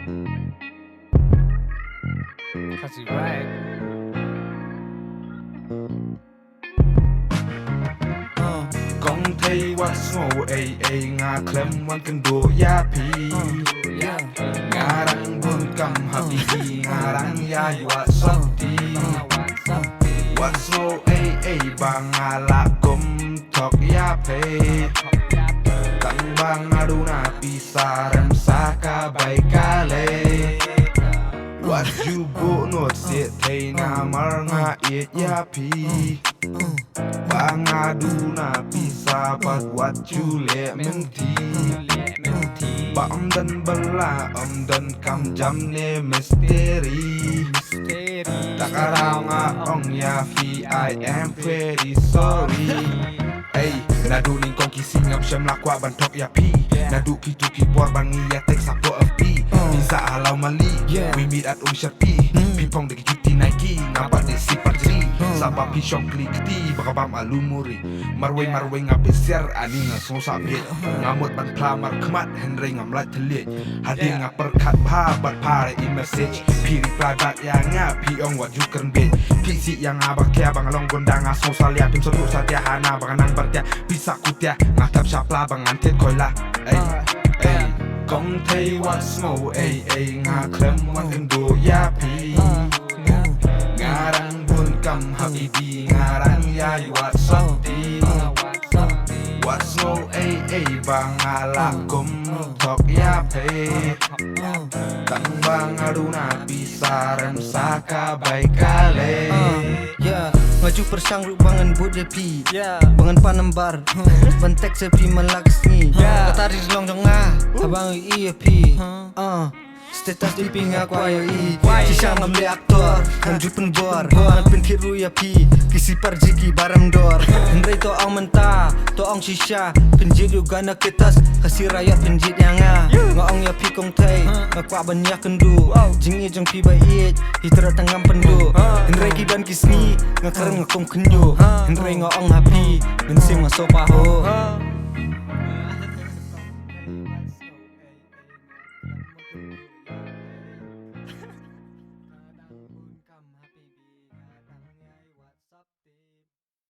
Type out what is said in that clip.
Cause you right. Con thấy what's ngô ngà klem wan kan do ya pi ngarang bun kam habibi ngarang ya wa sakti what's ngô bang ala kum tok ya pe tang bang aduna pisaram saka baikale what you bo not sit thay na mar nga it ya pi bang aduna pisa pat what you let menti ba dan bala dan kam jam ne misteri takarang ong ya fi I am very sorry hey nadu ning kong kising am syam lakwa bantok ya pi nadu kitu kipor bangi ya tek sapo api bisa halau mali we meet at Shapi pipong de cuti Nike ngapa de si parjri sapa pisong klik ti bakabam alumuri marwe ngapesiar ani ngaso sabit ngamut ban plamar kmat henry ngamlat telit hadi ngaperkat pa bat pare in message pi reply bat ya nga piong wat juker be pisi yang abak ya bang long gondang aso salia tim seru satia hana bang nang bertia bisa kutia ngatap syapla bang antet koila Con thấy what's ngô ngà klem wan kan do ya pi ngarang bun kam habibi ngarang ya wa sakti what's ngô bang ala kum tok ya pe tang bang aduna pisaran saka baikale Maju persang rubangan bud jepi bangan panembar bentek sepi malaksni Katari longjong abang iya pi Status di pinga kwayo i Sisa ngamli aktor Ngamju penbor Ngampen kiru ya pi Kisi parjiki baram dor Henry to ang menta To ang sisa Penjit juga na ketas Kasih rakyat penjit yang Ngaong ya pi kong tay Ngakwa banyak kendu Jingi jong pi bait Hitra tanggam pendu Henry kiban kisni Ngakarang ngakong kenyo Henry ngaong happy Bensing masopaho